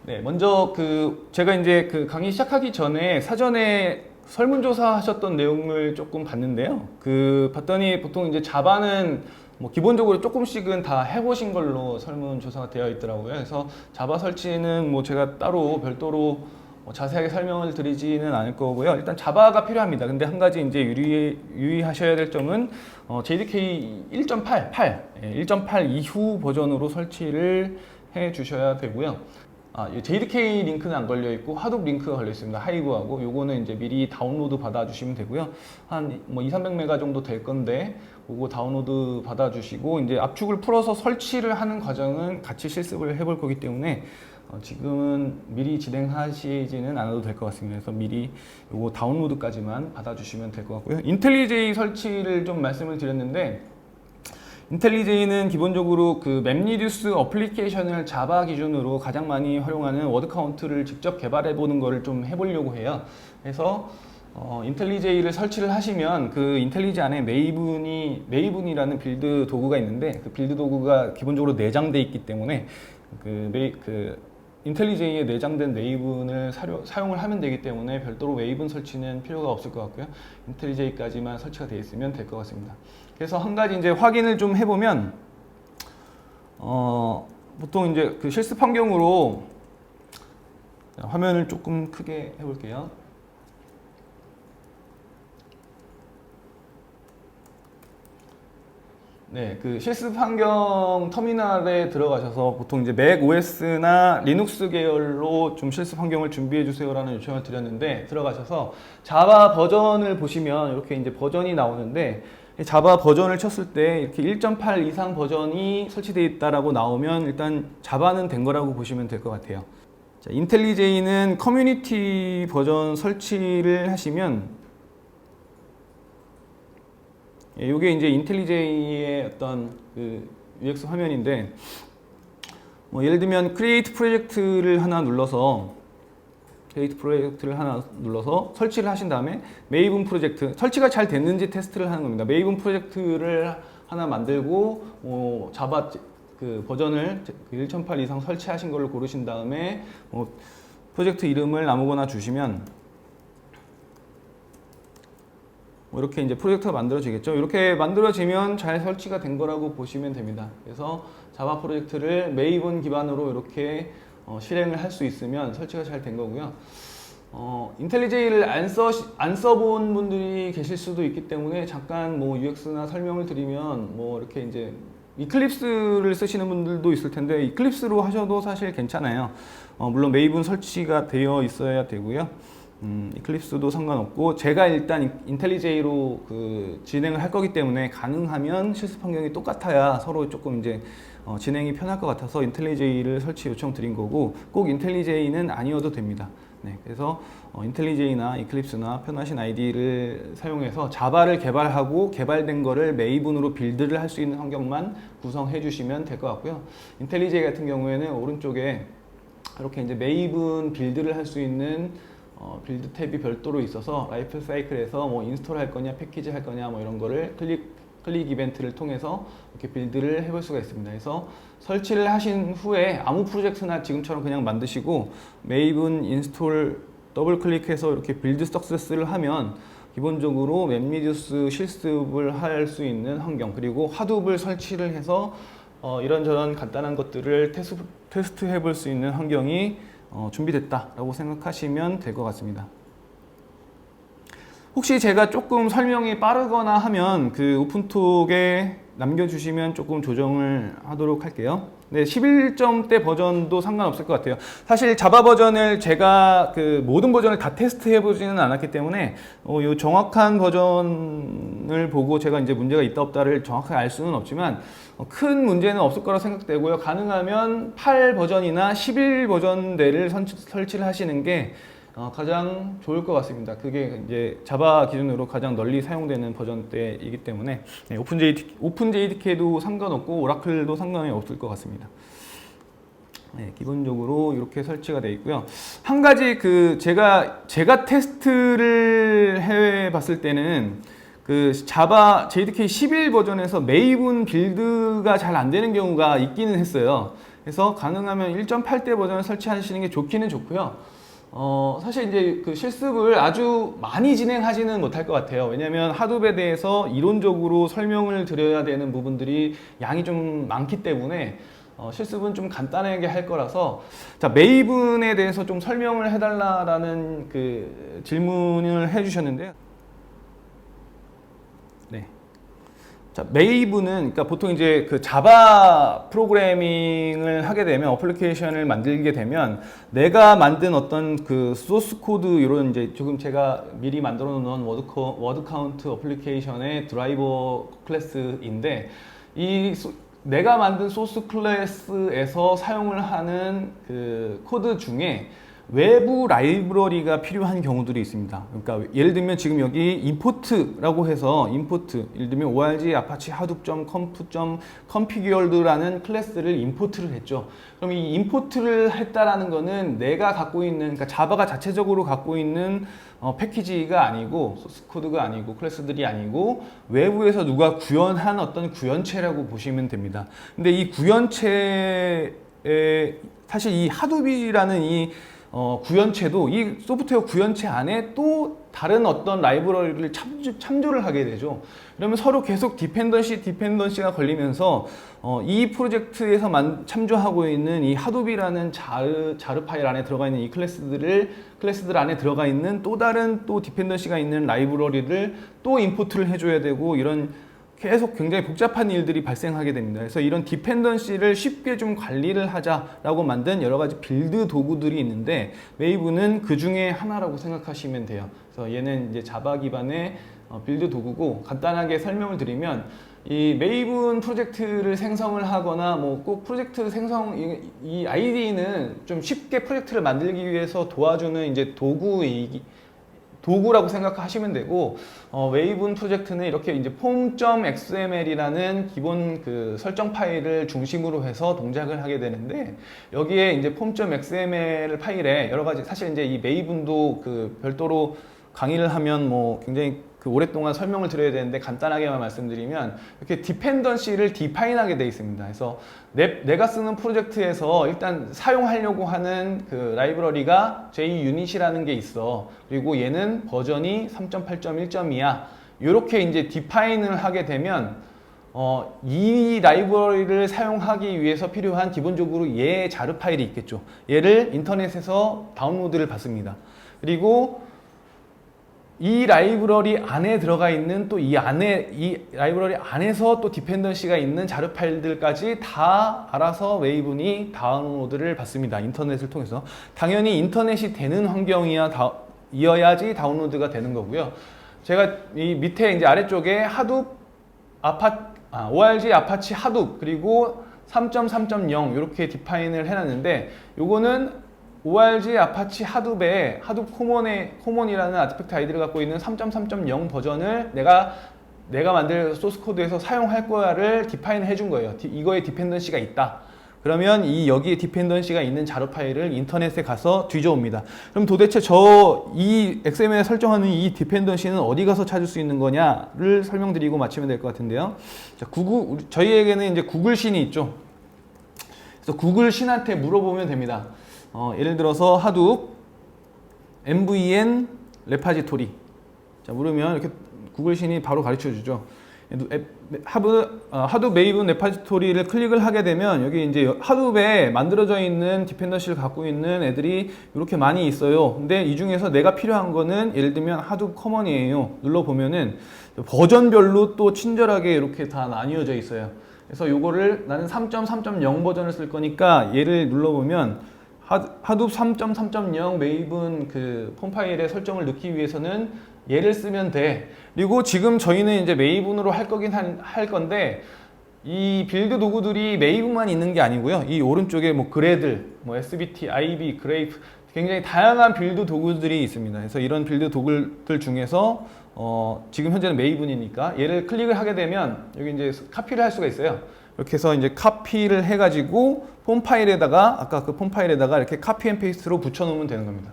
네, 먼저 제가 이제 강의 시작하기 전에 사전에 설문조사 하셨던 내용을 조금 봤는데요. 봤더니 보통 이제 자바는 뭐 기본적으로 조금씩은 다 해보신 걸로 설문조사가 되어 있더라고요. 그래서 자바 설치는 뭐 제가 따로 별도로 자세하게 설명을 드리지는 않을 거고요. 일단 자바가 필요합니다. 근데 한 가지 이제 유의하셔야 될 점은 JDK 1.8 이후 버전으로 설치를 해 주셔야 되고요. JDK 링크는 안 걸려 있고 하둡 링크가 걸려 있습니다. 하이브하고 요거는 이제 미리 다운로드 받아 주시면 되고요. 한 뭐 200-300메가 정도 될 건데 그거 다운로드 받아 주시고 이제 압축을 풀어서 설치를 하는 과정은 같이 실습을 해볼 거기 때문에 지금은 미리 진행하시지는 않아도 될 것 같습니다. 그래서 미리 요거 다운로드까지만 받아 주시면 될 것 같고요. 인텔리제이 설치를 좀 말씀을 드렸는데 인텔리제이는 기본적으로 맵리듀스 어플리케이션을 자바 기준으로 가장 많이 활용하는 워드 카운트를 직접 개발해 보는 거를 좀 해보려고 해요. 그래서 인텔리제이를 설치를 하시면 인텔리제이 안에 메이븐이라는 빌드 도구가 있는데 그 빌드 도구가 기본적으로 내장돼 있기 때문에 인텔리제이에 내장된 메이븐을 사용을 하면 되기 때문에 별도로 메이븐 설치는 필요가 없을 것 같고요. 인텔리제이까지만 설치가 되어 있으면 될 것 같습니다. 그래서 한 가지 이제 확인을 좀 해보면 보통 이제 실습 환경으로 화면을 조금 크게 해볼게요. 네, 실습 환경 터미널에 들어가셔서 보통 이제 맥 OS나 리눅스 계열로 좀 실습 환경을 준비해 주세요라는 요청을 드렸는데 들어가셔서 자바 버전을 보시면 이렇게 이제 버전이 나오는데 자바 버전을 쳤을 때 이렇게 1.8 이상 버전이 설치되어 있다라고 나오면 일단 자바는 된 거라고 보시면 될 것 같아요. 자, 인텔리제이는 커뮤니티 버전 설치를 하시면 이게 이제 인텔리제이의 어떤 UX 화면인데 예를 들면 크리에이트 프로젝트를 하나 눌러서 설치를 하신 다음에 메이븐 프로젝트 설치가 잘 됐는지 테스트를 하는 겁니다. 메이븐 프로젝트를 하나 만들고 자바 버전을 1.8 이상 설치하신 걸로 고르신 다음에 프로젝트 이름을 아무거나 주시면 이렇게 이제 프로젝트가 만들어지겠죠. 이렇게 만들어지면 잘 설치가 된 거라고 보시면 됩니다. 그래서 자바 프로젝트를 메이븐 기반으로 이렇게 실행을 할 수 있으면 설치가 잘 된 거고요. 인텔리제이를 안 써본 분들이 계실 수도 있기 때문에 잠깐 UX나 설명을 드리면 이렇게 이제 이클립스를 쓰시는 분들도 있을 텐데 이클립스로 하셔도 사실 괜찮아요. 물론 메이븐 설치가 되어 있어야 되고요. 이클립스도 상관없고 제가 일단 인텔리제이로 진행을 할 거기 때문에 가능하면 실습 환경이 똑같아야 서로 조금 이제 진행이 편할 것 같아서 인텔리제이를 설치 요청 드린 거고 꼭 인텔리제이는 아니어도 됩니다. 네, 그래서 인텔리제이나 이클립스나 편하신 아이디를 사용해서 자바를 개발하고 개발된 거를 메이븐으로 빌드를 할 수 있는 환경만 구성해 주시면 될 것 같고요. 인텔리제이 같은 경우에는 오른쪽에 이렇게 이제 메이븐 빌드를 할 수 있는 빌드 탭이 별도로 있어서 라이프 사이클에서 인스톨 할 거냐 패키지 할 거냐 이런 거를 클릭 이벤트를 통해서 이렇게 빌드를 해볼 수가 있습니다. 그래서 설치를 하신 후에 아무 프로젝트나 지금처럼 그냥 만드시고 메이븐 인스톨 더블 클릭해서 이렇게 빌드 석세스를 하면 기본적으로 맵리듀스 실습을 할 수 있는 환경 그리고 하둡을 설치를 해서 이런저런 간단한 것들을 테스트 해볼 수 있는 환경이 준비됐다라고 생각하시면 될 것 같습니다. 혹시 제가 조금 설명이 빠르거나 하면 오픈톡에 남겨주시면 조금 조정을 하도록 할게요. 네, 11점대 버전도 상관없을 것 같아요. 사실 자바 버전을 제가 모든 버전을 다 테스트해 보지는 않았기 때문에 요 정확한 버전을 보고 제가 이제 문제가 있다 없다를 정확하게 알 수는 없지만 큰 문제는 없을 거라 생각되고요. 가능하면 8 버전이나 11 버전대를 설치를 하시는 게 가장 좋을 것 같습니다. 그게 이제 자바 기준으로 가장 널리 사용되는 버전대이기 때문에 네, 오픈 JDK도 상관없고 오라클도 상관이 없을 것 같습니다. 네, 기본적으로 이렇게 설치가 되어 있고요. 한 가지 제가 테스트를 해 봤을 때는 그 자바 JDK 11 버전에서 메이븐 빌드가 잘 안 되는 경우가 있기는 했어요. 그래서 가능하면 1.8대 버전을 설치하시는 게 좋기는 좋고요. 사실 이제 그 실습을 아주 많이 진행하지는 못할 것 같아요. 왜냐하면 하둡에 대해서 이론적으로 설명을 드려야 되는 부분들이 양이 좀 많기 때문에 실습은 좀 간단하게 할 거라서, 자, 메이븐에 대해서 좀 설명을 해달라라는 그 질문을 해주셨는데요. 네. 자, 메이븐은 그러니까 보통 이제 그 자바 프로그래밍을 하게 되면, 어플리케이션을 만들게 되면 내가 만든 어떤 그 소스 코드, 이런 이제 지금 제가 미리 만들어 놓은 워드 카운트 어플리케이션의 드라이버 클래스인데, 내가 만든 소스 클래스에서 사용을 하는 그 코드 중에 외부 라이브러리가 필요한 경우들이 있습니다. 그러니까 예를 들면 지금 여기 import라고 해서 예를 들면 org apache hadoop.conf.configured라는 클래스를 임포트를 했죠. 그럼 이 임포트를 했다라는 거는 내가 갖고 있는, 그러니까 자바가 자체적으로 갖고 있는 패키지가 아니고, 소스 코드가 아니고, 클래스들이 아니고 외부에서 누가 구현한 어떤 구현체라고 보시면 됩니다. 근데 이 구현체에 사실 이 하둡이라는 이 구현체도, 이 소프트웨어 구현체 안에 또 다른 어떤 라이브러리를 참조를 하게 되죠. 그러면 서로 계속 디펜던시가 걸리면서 이 프로젝트에서 참조하고 있는 이 하둡이라는 자르 파일 안에 들어가 있는 이 클래스들 안에 들어가 있는 또 다른 디펜던시가 있는 라이브러리를 또 임포트를 해줘야 되고, 이런 계속 굉장히 복잡한 일들이 발생하게 됩니다. 그래서 이런 디펜던시를 쉽게 좀 관리를 하자라고 만든 여러 가지 빌드 도구들이 있는데, 메이븐은 그 중에 하나라고 생각하시면 돼요. 그래서 얘는 이제 자바 기반의 빌드 도구고, 간단하게 설명을 드리면, 이 메이븐 프로젝트를 생성을 하거나 뭐 꼭 프로젝트 생성, 이 IDE는 좀 쉽게 프로젝트를 만들기 위해서 도와주는 이제 도구라고 생각하시면 되고, 메이븐 프로젝트는 이렇게 이제 form.xml이라는 기본 그 설정 파일을 중심으로 해서 동작을 하게 되는데, 여기에 이제 form.xml 파일에 여러 가지, 사실 이제 이 메이븐도 그 별도로 강의를 하면 뭐 굉장히 그 오랫동안 설명을 드려야 되는데, 간단하게만 말씀드리면 이렇게 디펜던시를 디파인하게 되어 있습니다. 그래서 내가 쓰는 프로젝트에서 일단 사용하려고 하는 그 라이브러리가 JUnit이라는 게 있어. 그리고 얘는 버전이 3.8.1.2야. 이렇게 이제 디파인을 하게 되면 이 라이브러리를 사용하기 위해서 필요한 기본적으로 얘 자르 파일이 있겠죠. 얘를 인터넷에서 다운로드를 받습니다. 그리고 이 라이브러리 안에 들어가 있는 또 이 라이브러리 안에서 또 디펜던시가 있는 자르 파일들까지 다 알아서 메이븐이 다운로드를 받습니다. 인터넷을 통해서. 당연히 인터넷이 되는 환경이어야지 다운로드가 되는 거고요. 제가 이 밑에 이제 아래쪽에 하둡 org 아파치 하둡 그리고 3.3.0 이렇게 디파인을 해놨는데, 요거는 org 아파치 하둡에 하둡 코먼이라는 아티팩트 아이디를 갖고 있는 3.3.0 버전을 내가 만들 소스 코드에서 사용할 거야를 디파인 해준 거예요. 이거에 디펜던시가 있다. 그러면 여기에 디펜던시가 있는 자료 파일을 인터넷에 가서 뒤져옵니다. 그럼 도대체 이 XML에 설정하는 이 디펜던시는 어디 가서 찾을 수 있는 거냐를 설명드리고 마치면 될 것 같은데요. 자, 저희에게는 이제 구글 신이 있죠. 그래서 구글 신한테 물어보면 됩니다. 예를 들어서 하둡 mvn 레파지토리, 자, 물으면 이렇게 구글 신이 바로 가르쳐 주죠. 하둡 메이븐 레파지토리를 클릭을 하게 되면 여기 이제 하둡에 만들어져 있는 디펜던시를 갖고 있는 애들이 이렇게 많이 있어요. 근데 이 중에서 내가 필요한 거는 예를 들면 하둡 커먼이에요. 눌러보면은 버전별로 또 친절하게 이렇게 다 나뉘어져 있어요. 그래서 요거를 나는 3.3.0 버전을 쓸 거니까 얘를 눌러보면 하둡 3.3.0 메이븐 그 폼 파일의 설정을 넣기 위해서는 얘를 쓰면 돼. 그리고 지금 저희는 이제 메이븐으로 할 건데, 이 빌드 도구들이 메이븐만 있는 게 아니고요. 이 오른쪽에 뭐 그래들, 뭐 SBT, IB, 그레이프, 굉장히 다양한 빌드 도구들이 있습니다. 그래서 이런 빌드 도구들 중에서 지금 현재는 메이븐이니까 얘를 클릭을 하게 되면 여기 이제 카피를 할 수가 있어요. 이렇게 해서 이제 카피를 해가지고 폼 파일에다가, 아까 그 폼 파일에다가 이렇게 카피 앤 페이스트로 붙여놓으면 되는 겁니다.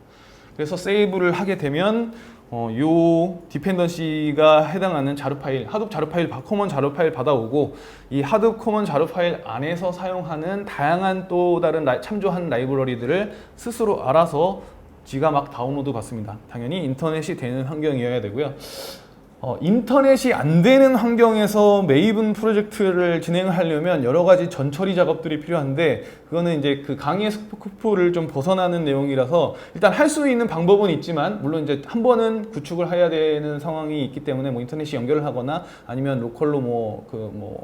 그래서 세이브를 하게 되면 요 디펜던시가 해당하는 자료 파일, 하둡 자료 파일, 커먼 자료 파일 받아오고 이 하둡 커먼 자료 파일 안에서 사용하는 다양한 또 다른 참조한 라이브러리들을 스스로 알아서 지가 막 다운로드 받습니다. 당연히 인터넷이 되는 환경이어야 되고요. 인터넷이 안 되는 환경에서 메이븐 프로젝트를 진행하려면 여러 가지 전처리 작업들이 필요한데 그거는 이제 그 강의의 스코프를 좀 벗어나는 내용이라서 일단 할 수 있는 방법은 있지만 물론 이제 한 번은 구축을 해야 되는 상황이 있기 때문에 뭐 인터넷이 연결을 하거나 아니면 로컬로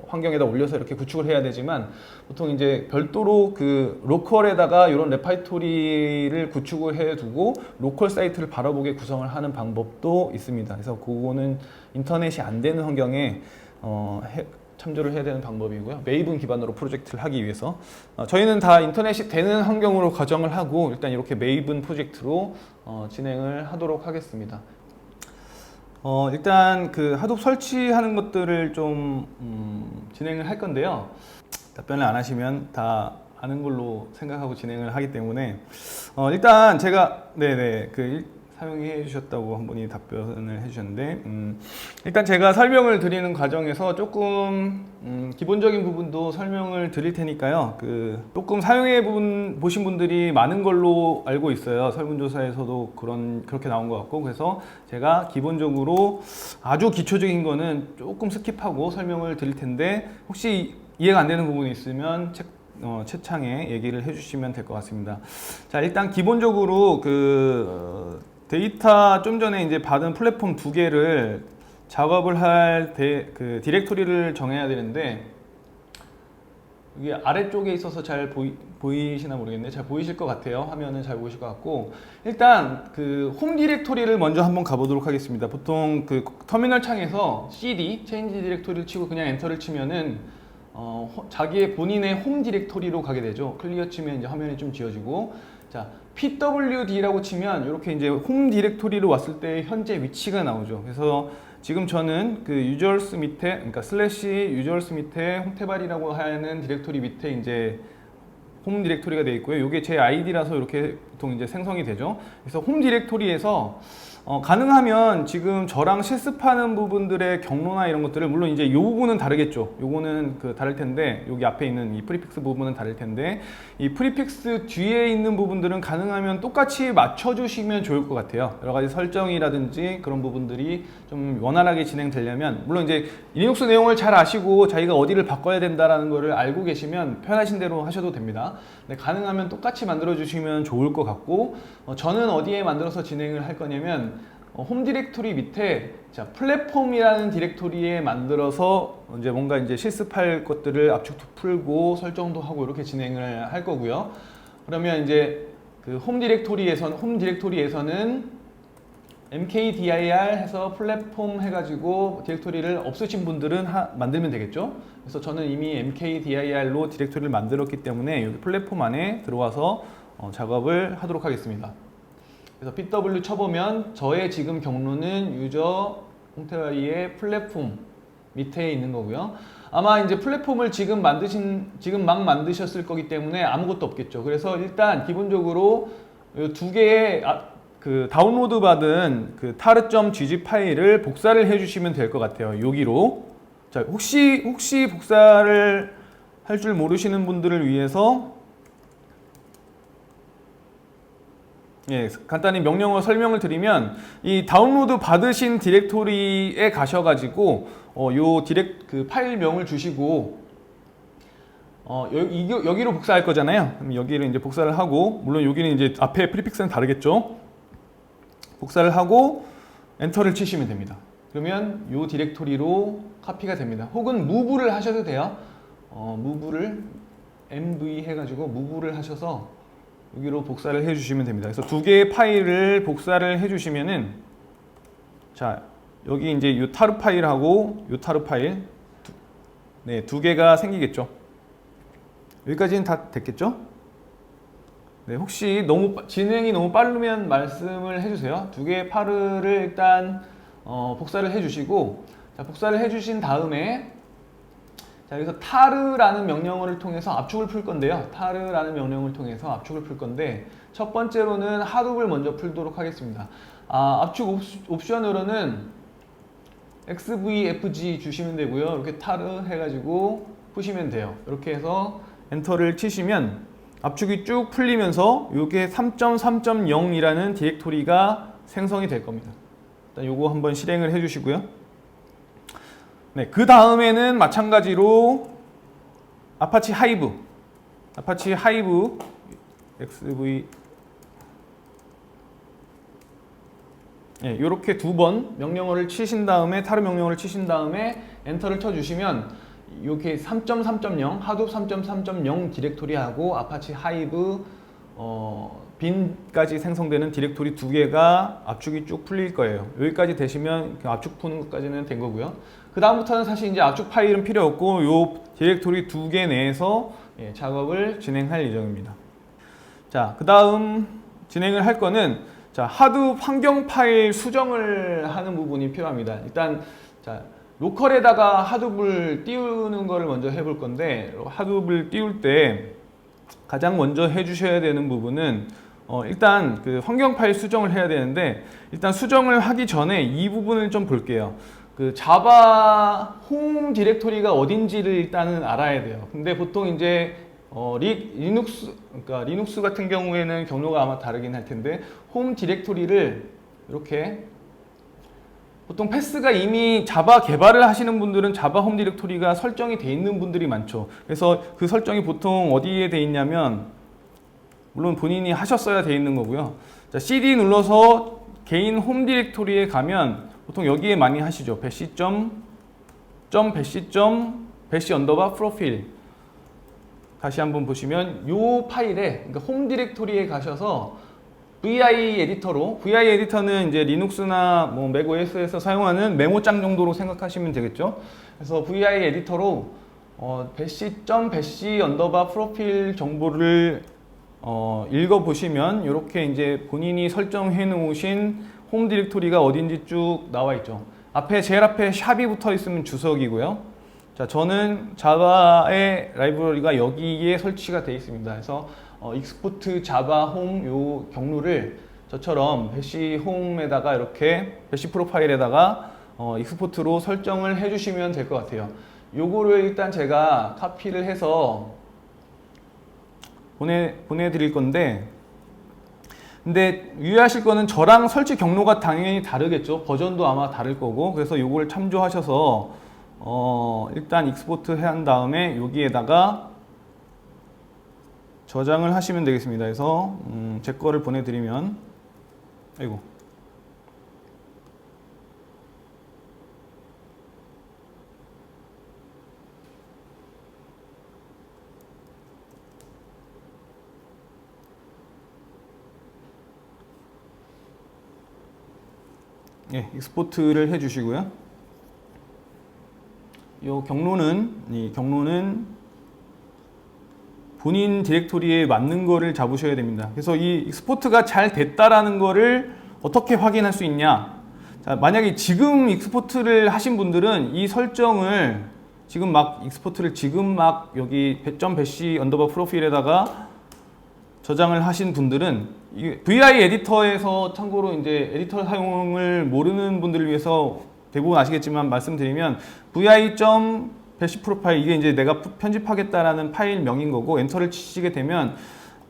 환경에다 올려서 이렇게 구축을 해야 되지만 보통 이제 별도로 그 로컬에다가 이런 레파이토리를 구축을 해두고 로컬 사이트를 바라보게 구성을 하는 방법도 있습니다. 그래서 그거는 인터넷이 안 되는 환경에 참조를 해야 되는 방법이고요. 메이븐 기반으로 프로젝트를 하기 위해서 저희는 다 인터넷이 되는 환경으로 가정을 하고 일단 이렇게 메이븐 프로젝트로 진행을 하도록 하겠습니다. 일단 그 하둡 설치하는 것들을 좀 진행을 할 건데요. 답변을 안 하시면 다 아는 걸로 생각하고 진행을 하기 때문에 일단 제가 사용해 주셨다고 한 분이 답변을 해주셨는데 일단 제가 설명을 드리는 과정에서 조금 기본적인 부분도 설명을 드릴 테니까요. 조금 사용해 보신 분들이 많은 걸로 알고 있어요. 설문조사에서도 그렇게 나온 것 같고 그래서 제가 기본적으로 아주 기초적인 거는 조금 스킵하고 설명을 드릴 텐데 혹시 이해가 안 되는 부분이 있으면 채창에 얘기를 해주시면 될 것 같습니다. 자, 일단 기본적으로 데이터 좀 전에 이제 받은 플랫폼 두 개를 작업을 할 그 디렉토리를 정해야 되는데 여기 아래쪽에 있어서 잘 보이시나 모르겠네. 잘 보이실 것 같아요. 화면은 잘 보이실 것 같고 일단 그 홈 디렉토리를 먼저 한번 가보도록 하겠습니다. 보통 그 터미널 창에서 cd 체인지 디렉토리를 치고 그냥 엔터를 치면은 자기의 본인의 홈 디렉토리로 가게 되죠. 클리어 치면 이제 화면이 좀 지워지고 자 pwd라고 치면 이렇게 이제 홈 디렉토리로 왔을 때 현재 위치가 나오죠. 그래서 지금 저는 그 유저스 밑에 그러니까 슬래시 유저스 밑에 홈테발이라고 하는 디렉토리 밑에 이제 홈 디렉토리가 되어 있고요. 이게 제 아이디라서 이렇게 보통 이제 생성이 되죠. 그래서 홈 디렉토리에서 가능하면 지금 저랑 실습하는 부분들의 경로나 이런 것들을 물론 이제 이 부분은 다르겠죠. 요거는 다를 텐데 여기 앞에 있는 이 프리픽스 부분은 다를 텐데 이 프리픽스 뒤에 있는 부분들은 가능하면 똑같이 맞춰주시면 좋을 것 같아요. 여러 가지 설정이라든지 그런 부분들이 좀 원활하게 진행되려면 물론 이제 리눅스 내용을 잘 아시고 자기가 어디를 바꿔야 된다라는 거를 알고 계시면 편하신 대로 하셔도 됩니다. 근데 가능하면 똑같이 만들어 주시면 좋을 것 같고 저는 어디에 만들어서 진행을 할 거냐면 홈 디렉토리 밑에 자 플랫폼이라는 디렉토리에 만들어서 이제 뭔가 이제 실습할 것들을 압축도 풀고 설정도 하고 이렇게 진행을 할 거고요. 그러면 이제 그 홈 디렉토리에서는 mkdir 해서 플랫폼 해가지고 디렉토리를 없으신 분들은 만들면 되겠죠. 그래서 저는 이미 mkdir로 디렉토리를 만들었기 때문에 여기 플랫폼 안에 들어와서 작업을 하도록 하겠습니다. 그래서 pw 쳐보면 저의 지금 경로는 유저 홈테라리의 플랫폼 밑에 있는 거고요. 아마 이제 플랫폼을 지금 막 만드셨을 거기 때문에 아무것도 없겠죠. 그래서 일단 기본적으로 이 두 개의 그 다운로드 받은 그 tar.gz 파일을 복사를 해주시면 될 것 같아요. 여기로. 자, 혹시 복사를 할 줄 모르시는 분들을 위해서 간단히 명령어 설명을 드리면 이 다운로드 받으신 디렉토리에 가셔가지고 그 파일명을 주시고 여기로 복사할 거잖아요. 그럼 여기를 이제 복사를 하고 물론 여기는 이제 앞에 프리픽스는 다르겠죠. 복사를 하고 엔터를 치시면 됩니다. 그러면 이 디렉토리로 카피가 됩니다. 혹은 무브를 하셔도 돼요. 무브를 mv 해가지고 무브를 하셔서 여기로 복사를 해주시면 됩니다. 그래서 두 개의 파일을 복사를 해주시면은 자 여기 이제 이 타르 파일하고 이 타르 파일 두 개가 생기겠죠. 여기까지는 다 됐겠죠? 네, 혹시 진행이 너무 빠르면 말씀을 해주세요. 두 개의 파일을 일단 복사를 해주시고 자, 복사를 해주신 다음에 자, 여기서 타르라는 명령어를 통해서 압축을 풀 건데요. 타르라는 명령을 통해서 압축을 풀 건데 첫 번째로는 하둡을 먼저 풀도록 하겠습니다. 압축 옵션으로는 XVFG 주시면 되고요. 이렇게 타르 해가지고 푸시면 돼요. 이렇게 해서 엔터를 치시면 압축이 쭉 풀리면서 이게 3.3.0이라는 디렉토리가 생성이 될 겁니다. 일단 요거 한번 실행을 해주시고요. 네, 그 다음에는 마찬가지로 아파치 하이브 XV 이렇게 두 번 명령어를 치신 다음에 타르 명령어를 치신 다음에 엔터를 쳐주시면 이렇게 3.3.0 하둡 3.3.0 디렉토리하고 아파치 하이브 빈까지 생성되는 디렉토리 두 개가 압축이 쭉 풀릴 거예요. 여기까지 되시면 압축 푸는 것까지는 된 거고요. 그 다음부터는 사실 이제 압축 파일은 필요 없고 요 디렉토리 두 개 내에서 작업을 진행할 예정입니다. 자, 그 다음 진행을 할 거는 자, 하둡 환경 파일 수정을 하는 부분이 필요합니다. 일단 자, 로컬에다가 하둡을 띄우는 거를 먼저 해볼 건데 하둡을 띄울 때 가장 먼저 해주셔야 되는 부분은 일단 그 환경 파일 수정을 해야 되는데 일단 수정을 하기 전에 이 부분을 좀 볼게요. 그 자바 홈 디렉토리가 어딘지를 일단은 알아야 돼요. 근데 보통 이제 리눅스 같은 경우에는 경로가 아마 다르긴 할 텐데 홈 디렉토리를 이렇게 보통 패스가 이미 자바 개발을 하시는 분들은 자바 홈 디렉토리가 설정이 돼 있는 분들이 많죠. 그래서 그 설정이 보통 어디에 돼 있냐면 물론 본인이 하셨어야 돼 있는 거고요. 자, CD 눌러서 개인 홈 디렉토리에 가면 보통 여기에 많이 하시죠. 배시 언더바 프로필 다시 한번 보시면 이 파일에 그러니까 홈 디렉토리에 가셔서 VI 에디터로 VI 에디터는 이제 리눅스나 뭐 맥 OS에서 사용하는 메모장 정도로 생각하시면 되겠죠. 그래서 VI 에디터로 배시 언더바 프로필 정보를 읽어 보시면 이렇게 이제 본인이 설정해 놓으신 홈 디렉토리가 어딘지 쭉 나와 있죠. 제일 앞에 샵이 붙어 있으면 주석이고요. 자, 저는 자바의 라이브러리가 여기에 설치가 되어 있습니다. 그래서 익스포트 자바 홈 요 경로를 저처럼 배시 홈에다가 이렇게 배시 프로파일에다가 익스포트로 설정을 해주시면 될 것 같아요. 요거를 일단 제가 카피를 해서 보내드릴 건데 근데 유의하실 거는 저랑 설치 경로가 당연히 다르겠죠. 버전도 아마 다를 거고 그래서 요걸 참조하셔서 일단 익스포트 한 다음에 여기에다가 저장을 하시면 되겠습니다. 그래서 제 거를 보내드리면 아이고 익스포트를 해 주시고요. 이 경로는 본인 디렉토리에 맞는 거를 잡으셔야 됩니다. 그래서 이 익스포트가 잘 됐다라는 거를 어떻게 확인할 수 있냐? 자, 만약에 지금 익스포트를 하신 분들은 이 설정을 지금 막 여기 배시 언더바 프로필에다가 저장을 하신 분들은 VI 에디터에서 참고로 이제 에디터 사용을 모르는 분들을 위해서 대부분 아시겠지만 말씀드리면 vi.배시 프로파일 이게 이제 내가 편집하겠다라는 파일명인 거고 엔터를 치시게 되면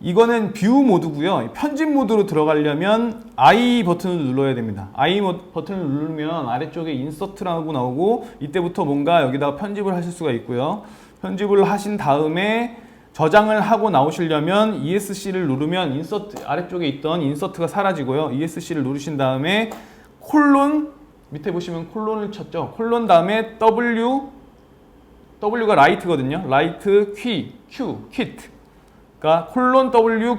이거는 뷰 모드고요. 편집 모드로 들어가려면 I 버튼을 눌러야 됩니다. I 버튼을 누르면 아래쪽에 인서트라고 나오고 이때부터 뭔가 여기다가 편집을 하실 수가 있고요. 편집을 하신 다음에 저장을 하고 나오시려면 ESC를 누르면 아래쪽에 있던 인서트가 사라지고요. ESC를 누르신 다음에 콜론 밑에 보시면 콜론을 쳤죠. 콜론 다음에 W가 라이트거든요. 라이트 퀴트. 그러니까 콜론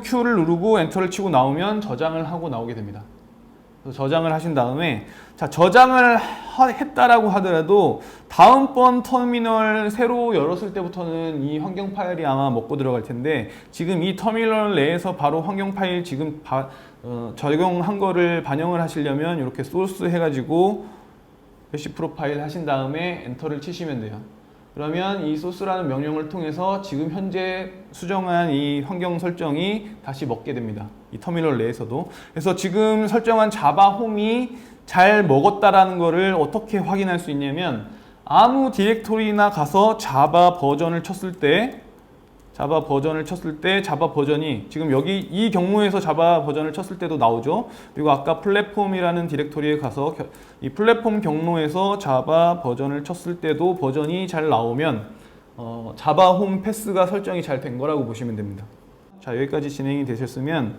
Q를 누르고 엔터를 치고 나오면 저장을 하고 나오게 됩니다. 그래서 저장을 하신 다음에 자, 저장을 했다라고 하더라도 다음번 터미널 새로 열었을 때부터는 이 환경 파일이 아마 먹고 들어갈 텐데 지금 이 터미널 내에서 바로 환경 파일 지금 적용한 거를 반영을 하시려면 이렇게 소스 해가지고 배시 프로파일 하신 다음에 엔터를 치시면 돼요. 그러면 이 소스라는 명령을 통해서 지금 현재 수정한 이 환경 설정이 다시 먹게 됩니다. 이 터미널 내에서도. 그래서 지금 설정한 자바 홈이 잘 먹었다라는 거를 어떻게 확인할 수 있냐면 아무 디렉토리나 가서 자바 버전을 쳤을 때 자바 버전이 지금 여기 이 경우에서 자바 버전을 쳤을 때도 나오죠. 그리고 아까 플랫폼이라는 디렉토리에 가서 이 플랫폼 경로에서 자바 버전을 쳤을 때도 버전이 잘 나오면 자바 홈 패스가 설정이 잘 된 거라고 보시면 됩니다. 자, 여기까지 진행이 되셨으면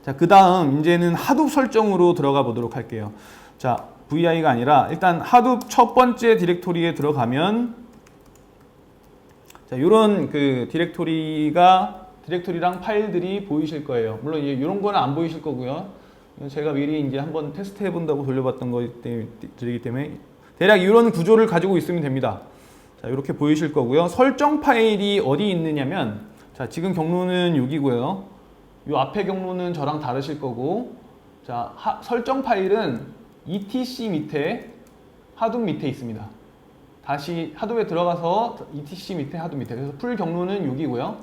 자, 그 다음 이제는 하둡 설정으로 들어가 보도록 할게요. 자, VI가 아니라 일단 하둡 첫 번째 디렉토리에 들어가면 자, 이런 그 디렉토리랑 파일들이 보이실 거예요. 물론 이런 거는 안 보이실 거고요. 제가 미리 이제 한번 테스트 해본다고 돌려봤던 거이기 때문에 대략 이런 구조를 가지고 있으면 됩니다. 자, 이렇게 보이실 거고요. 설정 파일이 어디 있느냐면, 자, 지금 경로는 여기고요. 이 앞에 경로는 저랑 다르실 거고, 자, 설정 파일은 etc 밑에 하둡 밑에 있습니다. 다시 하둡에 들어가서 etc 밑에 하둡 밑에. 그래서 풀 경로는 여기고요.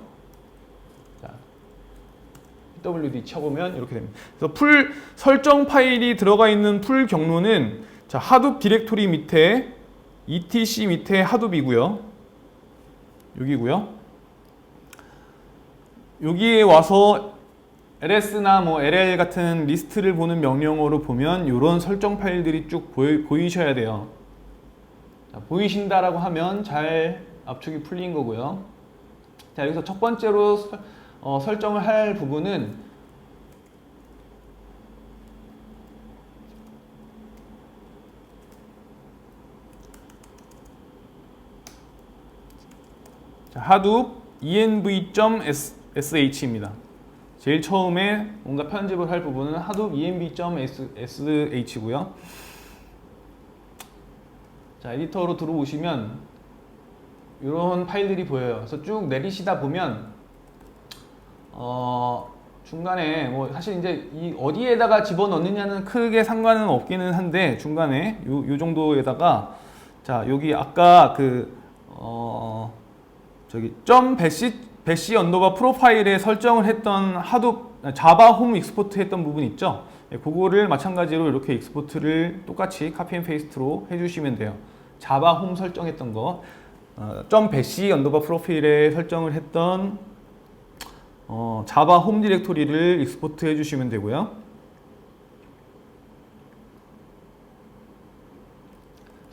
자, pwd 쳐보면 이렇게 됩니다. 그래서 풀 설정 파일이 들어가 있는 풀 경로는 자, 하둡 디렉토리 밑에 etc 밑에 하둡이고요. 여기고요. 여기에 와서 ls나 뭐 ll 같은 리스트를 보는 명령어로 보면 이런 설정 파일들이 쭉 보이셔야 돼요. 자, 보이신다라고 하면 잘 압축이 풀린 거고요. 자, 여기서 첫 번째로 설정을 할 부분은 자, 하둡 env.sh입니다. 제일 처음에 뭔가 편집을 할 부분은 하둡 env.sh고요. 자, 에디터로 들어오시면 이런 파일들이 보여요. 그래서 쭉 내리시다 보면 중간에 뭐 사실 이제 이 어디에다가 집어넣느냐는 크게 상관은 없기는 한데 중간에 요 정도에다가 자, 여기 아까 그 저기 배시 언더바 프로파일에 설정을 했던 하둡 자바 홈 익스포트 했던 부분 있죠? 그거를 마찬가지로 이렇게 익스포트를 똑같이 카피 앤 페이스트로 해주시면 돼요. 자바 홈 설정했던 거 배시 언더바 프로파일에 설정을 했던 자바 홈 디렉토리를 익스포트 해주시면 되고요.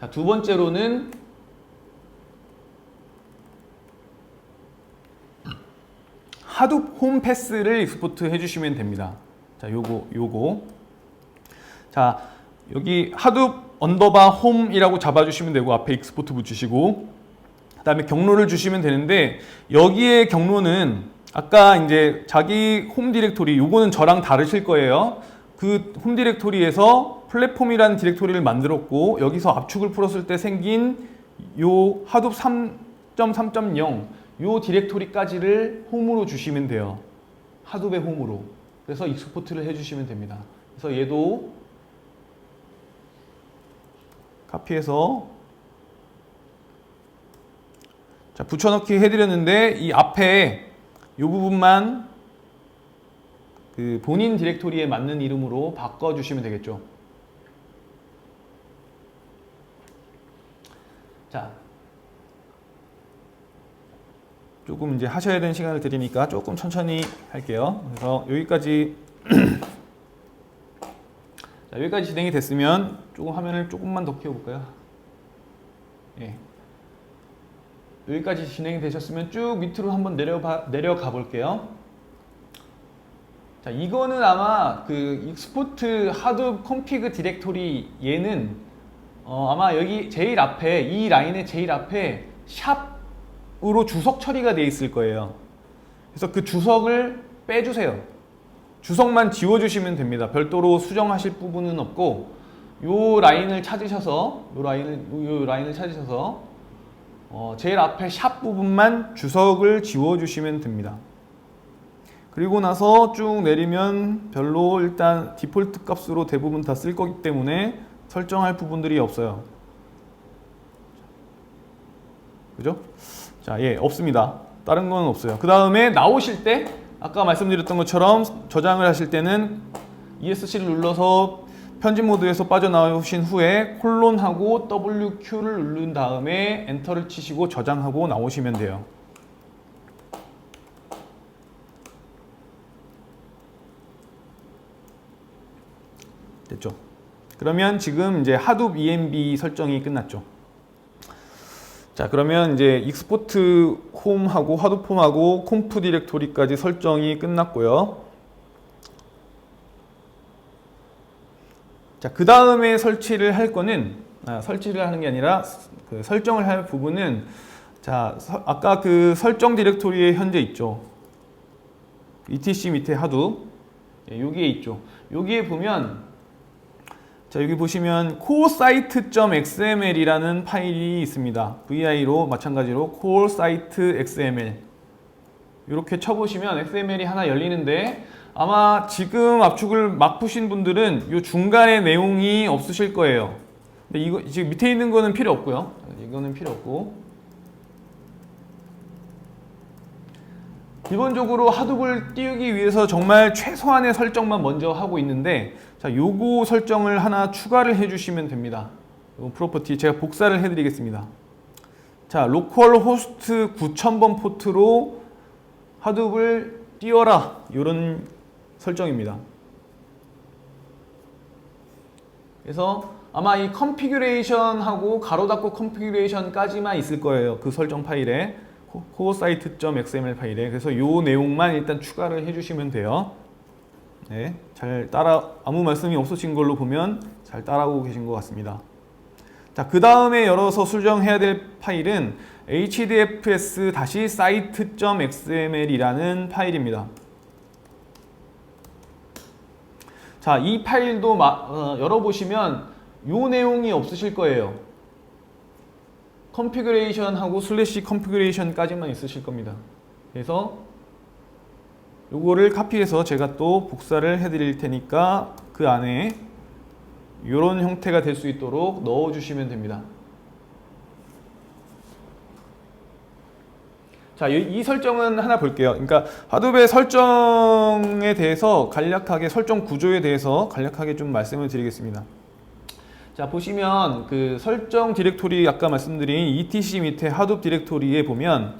자, 두 번째로는 하둡 홈 패스를 익스포트 해주시면 됩니다. 자, 요거. 자, 여기 하둡 언더바 홈이라고 잡아주시면 되고 앞에 익스포트 붙이시고 그 다음에 경로를 주시면 되는데 여기에 경로는 아까 이제 자기 홈 디렉토리 요거는 저랑 다르실 거예요. 그 홈 디렉토리에서 플랫폼이라는 디렉토리를 만들었고 여기서 압축을 풀었을 때 생긴 요 하둡 3.3.0 요 디렉토리까지를 홈으로 주시면 돼요. 하둡의 홈으로. 그래서 익스포트를 해주시면 됩니다. 그래서 얘도 카피해서 자, 붙여넣기 해드렸는데 이 앞에 이 부분만 그 본인 디렉토리에 맞는 이름으로 바꿔주시면 되겠죠. 자, 조금 이제 하셔야 되는 시간을 드리니까 조금 천천히 할게요. 그래서 여기까지 자, 여기까지 진행이 됐으면 조금 화면을 조금만 더 키워볼까요? 예. 여기까지 진행이 되셨으면 쭉 밑으로 한번 내려가 볼게요. 자, 이거는 아마 그 익스포트 하둡 컴피그 디렉토리 얘는 아마 여기 제일 앞에 이 라인의 제일 앞에 샵으로 주석 처리가 되어 있을 거예요. 그래서 그 주석을 빼주세요. 주석만 지워주시면 됩니다. 별도로 수정하실 부분은 없고 요 라인을 찾으셔서 제일 앞에 샵 부분만 주석을 지워주시면 됩니다. 그리고 나서 쭉 내리면 별로 일단 디폴트 값으로 대부분 다 쓸 거기 때문에 설정할 부분들이 없어요. 그죠? 자, 예, 없습니다. 다른 건 없어요. 그 다음에 나오실 때 아까 말씀드렸던 것처럼 저장을 하실 때는 ESC를 눌러서 편집 모드에서 빠져나오신 후에 콜론하고 WQ를 누른 다음에 엔터를 치시고 저장하고 나오시면 돼요. 됐죠? 그러면 지금 이제 하둡 ENB 설정이 끝났죠. 자, 그러면 이제 익스포트 홈하고 하둡 홈하고 콤프 디렉토리까지 설정이 끝났고요. 자, 그 다음에 설치를 할 거는 설치를 하는 게 아니라 그 설정을 할 부분은 자, 아까 그 설정 디렉토리에 현재 있죠. etc 밑에 하둡 여기에 있죠. 여기에 보면 자, 여기 보시면 coresite.xml이라는 파일이 있습니다. vi로 마찬가지로 coresite.xml 이렇게 쳐보시면 XML이 하나 열리는데 아마 지금 압축을 막 푸신 분들은 이 중간에 내용이 없으실 거예요. 근데 이거 지금 밑에 있는 거는 필요 없고요. 이거는 필요 없고 기본적으로 하둡을 띄우기 위해서 정말 최소한의 설정만 먼저 하고 있는데 자, 요거 설정을 하나 추가를 해주시면 됩니다. 요 프로퍼티 제가 복사를 해드리겠습니다. 자, 로컬 호스트 9000번 포트로 하둡을 띄워라 이런 설정입니다. 그래서 아마 이 컨피규레이션하고 가로 닫고 컨피규레이션까지만 있을 거예요. 그 설정 파일에 coresite.xml 파일에. 그래서 요 내용만 일단 추가를 해주시면 돼요. 네, 잘 아무 말씀이 없으신 걸로 보면 잘 따라오고 계신 것 같습니다. 자, 그 다음에 열어서 수정해야 될 파일은 hdfs-site.xml이라는 파일입니다. 자, 이 파일도 열어보시면 요 내용이 없으실 거예요. 컨피그레이션하고 슬래시 컨피그레이션까지만 있으실 겁니다. 그래서 요거를 카피해서 제가 또 복사를 해드릴 테니까 그 안에 이런 형태가 될 수 있도록 넣어주시면 됩니다. 자, 이 설정은 하나 볼게요. 그러니까 하둡의 설정에 대해서 간략하게 설정 구조에 대해서 간략하게 좀 말씀을 드리겠습니다. 자, 보시면 그 설정 디렉토리 아까 말씀드린 etc 밑에 하둡 디렉토리에 보면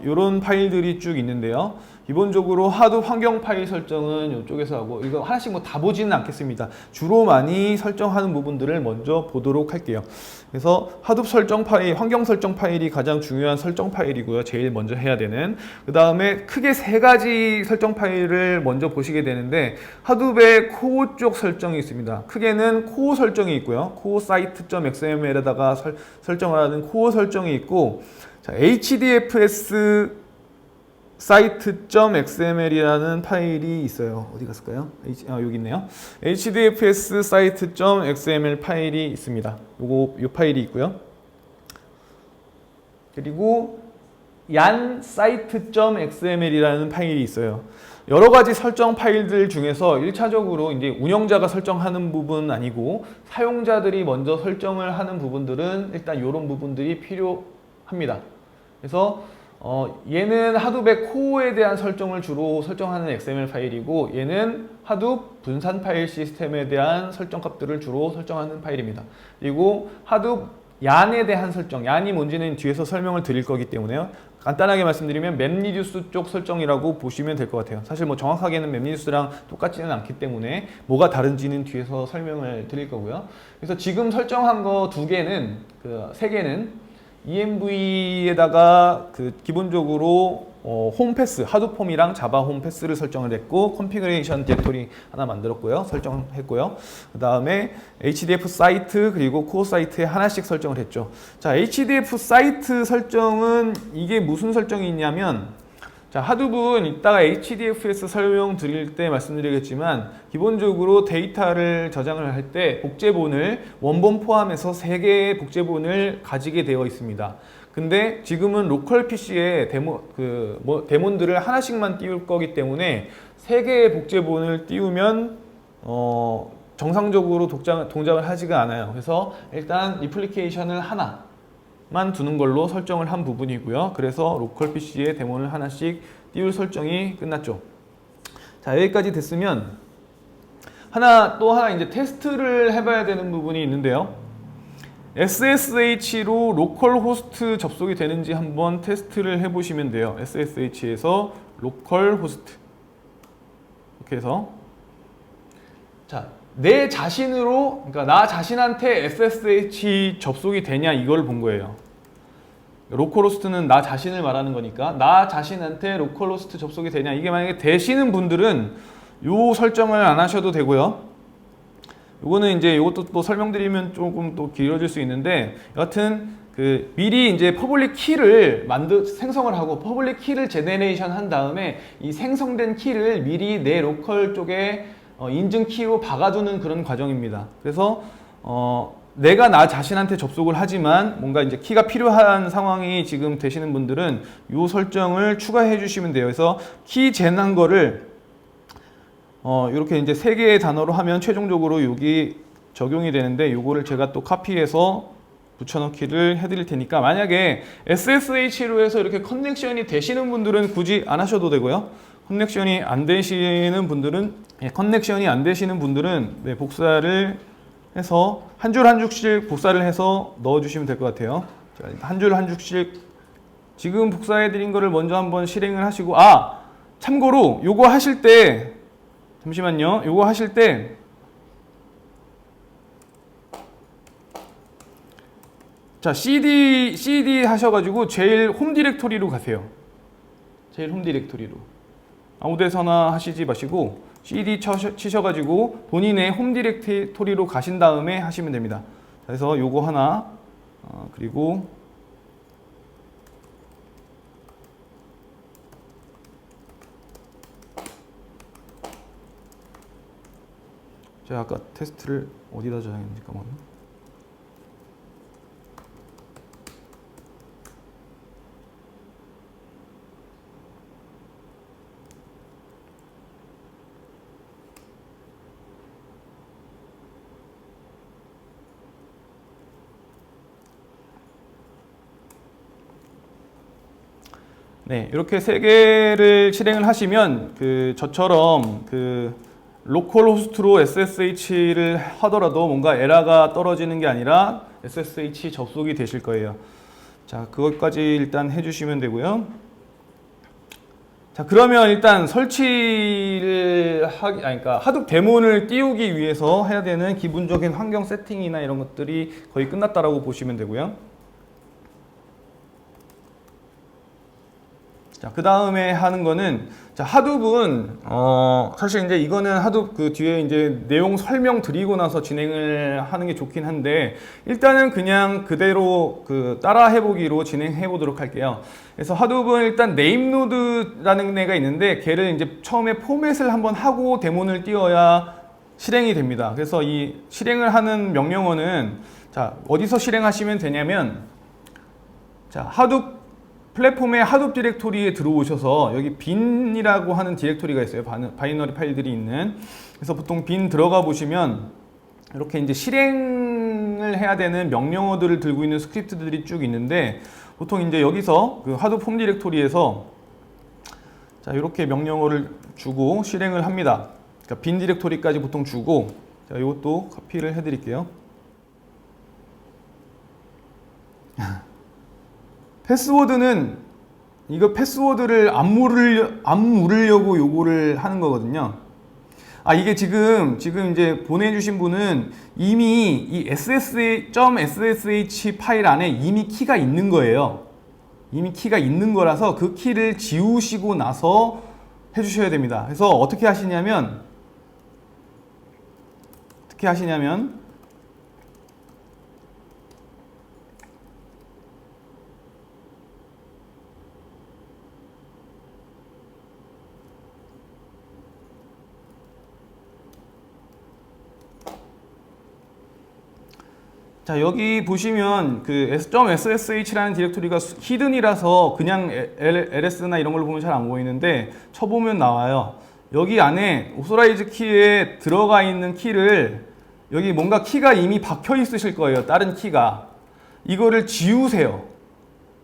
이런 파일들이 쭉 있는데요. 기본적으로 하둡 환경 파일 설정은 이쪽에서 하고 이거 하나씩 뭐 다 보지는 않겠습니다. 주로 많이 설정하는 부분들을 먼저 보도록 할게요. 그래서 하둡 설정 파일, 환경 설정 파일이 가장 중요한 설정 파일이고요. 제일 먼저 해야 되는. 그 다음에 크게 세 가지 설정 파일을 먼저 보시게 되는데 하둡의 코어 쪽 설정이 있습니다. 크게는 코어 설정이 있고요. coresite.xml에다가 설정을 하는 코어 설정이 있고 자, hdfs site.xml이라는 파일이 있어요. 어디 갔을까요? 여기 있네요. hdfs site.xml 파일이 있습니다. 요 파일이 있고요. 그리고 yan site.xml이라는 파일이 있어요. 여러 가지 설정 파일들 중에서 1차적으로 이제 운영자가 설정하는 부분 아니고 사용자들이 먼저 설정을 하는 부분들은 일단 이런 부분들이 필요합니다. 그래서 얘는 하둡의 코어에 대한 설정을 주로 설정하는 XML 파일이고 얘는 하둡 분산 파일 시스템에 대한 설정 값들을 주로 설정하는 파일입니다. 그리고 하둡 yan에 대한 설정, yan이 뭔지는 뒤에서 설명을 드릴 거기 때문에요. 간단하게 말씀드리면 맵리듀스 쪽 설정이라고 보시면 될 것 같아요. 사실 뭐 정확하게는 맵리듀스랑 똑같지는 않기 때문에 뭐가 다른지는 뒤에서 설명을 드릴 거고요. 그래서 지금 설정한 거 세 개는 ENV에다가 그 기본적으로 홈패스, 하둡홈이랑 자바 홈패스를 설정을 했고 컨피그레이션 디렉토리 하나 만들었고요. 설정했고요. 그 다음에 HDF 사이트 그리고 코어 사이트에 하나씩 설정을 했죠. 자, HDF 사이트 설정은 이게 무슨 설정이 있냐면 자, 하둡은 이따가 HDFS 설명 드릴 때 말씀드리겠지만 기본적으로 데이터를 저장을 할 때 복제본을 원본 포함해서 3개의 복제본을 가지게 되어 있습니다. 근데 지금은 로컬 PC에 데몬들을 하나씩만 띄울 거기 때문에 3개의 복제본을 띄우면 정상적으로 동작을 하지가 않아요. 그래서 일단 리플리케이션을 하나 두는 걸로 설정을 한 부분이고요. 그래서 로컬 PC에 데몬을 하나씩 띄울 설정이 끝났죠. 자, 여기까지 됐으면 또 하나 이제 테스트를 해봐야 되는 부분이 있는데요. SSH로 로컬 호스트 접속이 되는지 한번 테스트를 해보시면 돼요. SSH에서 로컬 호스트 이렇게 해서 자, 내 자신으로, 그러니까 나 자신한테 SSH 접속이 되냐 이걸 본 거예요. 로컬 호스트는 나 자신을 말하는 거니까 나 자신한테 로컬 호스트 접속이 되냐. 이게 만약에 되시는 분들은 요 설정을 안 하셔도 되고요. 요거는 이제 이것도 또 설명드리면 조금 또 길어질 수 있는데, 여하튼 미리 이제 퍼블릭 키를 생성을 하고 퍼블릭 키를 제네레이션 한 다음에 이 생성된 키를 미리 내 로컬 쪽에 인증 키로 박아두는 그런 과정입니다. 그래서 내가 나 자신한테 접속을 하지만 뭔가 이제 키가 필요한 상황이 지금 되시는 분들은 이 설정을 추가해 주시면 돼요. 그래서 키 젠한 거를 이렇게 이제 3개의 단어로 하면 최종적으로 여기 적용이 되는데, 요거를 제가 또 카피해서 붙여넣기를 해드릴 테니까, 만약에 SSH로 해서 이렇게 커넥션이 되시는 분들은 굳이 안 하셔도 되고요. 커넥션이 안 되시는 분들은 네, 복사를 해서 한 줄 한 줄씩 복사를 해서 넣어주시면 될 것 같아요. 한 줄 한 줄씩 지금 복사해드린 거를 먼저 한번 실행을 하시고, 참고로 요거 하실 때 잠시만요. 요거 하실 때 자, CD 하셔가지고 제일 홈 디렉토리로 가세요. 제일 홈 디렉토리로. 아무 데서나 하시지 마시고 CD 치셔가지고 본인의 홈 디렉토리로 가신 다음에 하시면 됩니다. 그래서 요거 하나, 그리고 제가 아까 테스트를 어디다 저장했는지 까먹었네. 네, 이렇게 3개를 실행을 하시면 저처럼 로컬 호스트로 SSH를 하더라도 뭔가 에러가 떨어지는 게 아니라 SSH 접속이 되실 거예요. 자, 그것까지 일단 해주시면 되고요. 자, 그러면 일단 설치를 그러니까 하둡 데몬을 띄우기 위해서 해야 되는 기본적인 환경 세팅이나 이런 것들이 거의 끝났다라고 보시면 되고요. 자, 그 다음에 하는 거는, 자, 하둡은 사실 이제 이거는 하둡 뒤에 이제 내용 설명 드리고 나서 진행을 하는 게 좋긴 한데, 일단은 그냥 그대로 따라 해보기로 진행해 보도록 할게요. 그래서 하둡은 일단 네임노드라는 애가 있는데, 걔를 이제 처음에 포맷을 한번 하고 데몬을 띄워야 실행이 됩니다. 그래서 이 실행을 하는 명령어는, 자, 어디서 실행하시면 되냐면, 자, 하둡 플랫폼의 하둡 디렉토리에 들어오셔서 여기 bin이라고 하는 디렉토리가 있어요. 바이너리 파일들이 있는. 그래서 보통 bin 들어가 보시면 이렇게 이제 실행을 해야 되는 명령어들을 들고 있는 스크립트들이 쭉 있는데, 보통 이제 여기서 하둡 홈 디렉토리에서 자, 이렇게 명령어를 주고 실행을 합니다. 그러니까 bin 디렉토리까지 보통 주고, 자, 이것도 카피를 해드릴게요. 패스워드는 이거 패스워드를 안 물으려고 요거를 하는 거거든요. 이게 지금 이제 보내주신 분은 이미 이 .ssh 파일 안에 이미 키가 있는 거예요. 이미 키가 있는 거라서 그 키를 지우시고 나서 해주셔야 됩니다. 그래서 어떻게 하시냐면 자, 여기 보시면 .ssh라는 디렉토리가 히든이라서 그냥 ls나 이런 걸로 보면 잘 안 보이는데, 쳐보면 나와요. 여기 안에 오소라이즈 키에 들어가 있는 키를, 여기 뭔가 키가 이미 박혀 있으실 거예요. 다른 키가. 이거를 지우세요.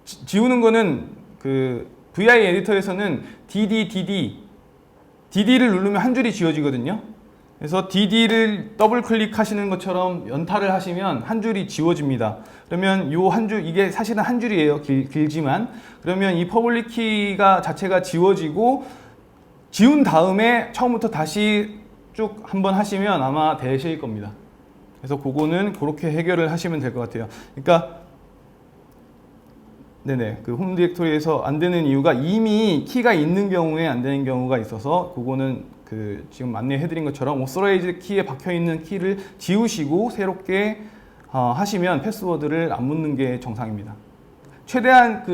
지우는 거는 그 VI 에디터에서는 DD를 누르면 한 줄이 지워지거든요. 그래서 DD를 더블 클릭하시는 것처럼 연타를 하시면 한 줄이 지워집니다. 그러면 요 한 줄, 이게 사실은 한 줄이에요. 길지만. 그러면 이 퍼블릭 키가 자체가 지워지고 지운 다음에 처음부터 다시 쭉 한번 하시면 아마 되실 겁니다. 그래서 그거는 그렇게 해결을 하시면 될 것 같아요. 그러니까 그 홈 디렉토리에서 안 되는 이유가 이미 키가 있는 경우에 안 되는 경우가 있어서 그거는 그 지금 안내해 드린 것처럼 오서라이즈 키에 박혀 있는 키를 지우시고 새롭게 하시면 패스워드를 안 묻는 게 정상입니다. 최대한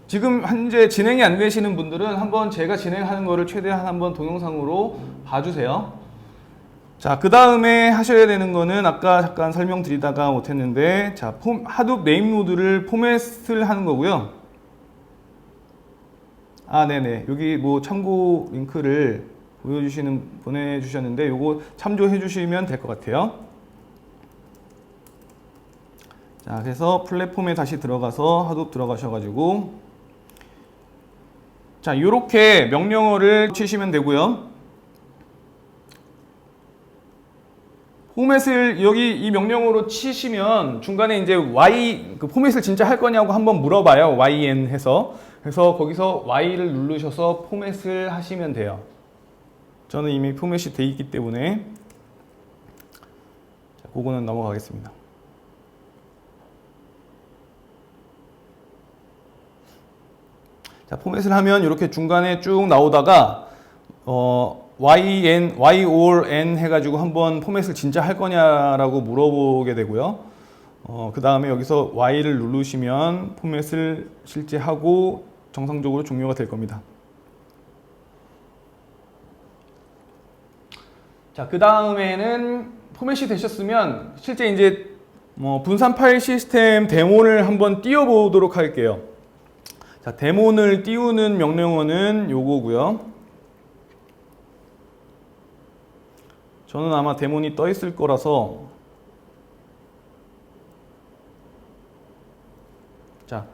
지금 현재 진행이 안 되시는 분들은 한번 제가 진행하는 거를 최대한 한번 동영상으로 봐주세요. 자, 그 다음에 하셔야 되는 거는 아까 잠깐 설명드리다가 못했는데, 자, 하둡 네임 노드를 포맷을 하는 거고요. 여기 뭐 참고 링크를 보내주셨는데, 요거 참조해 주시면 될 것 같아요. 자, 그래서 플랫폼에 다시 들어가서 하둡 들어가셔가지고, 자, 요렇게 명령어를 치시면 되고요. 포맷을 여기 이 명령어로 치시면 중간에 이제 그 포맷을 진짜 할 거냐고 한번 물어봐요. yn 해서. 그래서 거기서 y를 누르셔서 포맷을 하시면 돼요. 저는 이미 포맷이 돼 있기 때문에 자, 그거는 넘어가겠습니다. 자, 포맷을 하면 이렇게 중간에 쭉 나오다가 y or n 해가지고 한번 포맷을 진짜 할 거냐라고 물어보게 되고요. 그 다음에 여기서 y를 누르시면 포맷을 실제 하고 정상적으로 종료가 될 겁니다. 자, 그 다음에는 포맷이 되셨으면 실제 이제 분산 파일 시스템 데모를 한번 띄워보도록 할게요. 자, 데모를 띄우는 명령어는 요거고요. 저는 아마 데몬이 떠 있을 거라서, 자,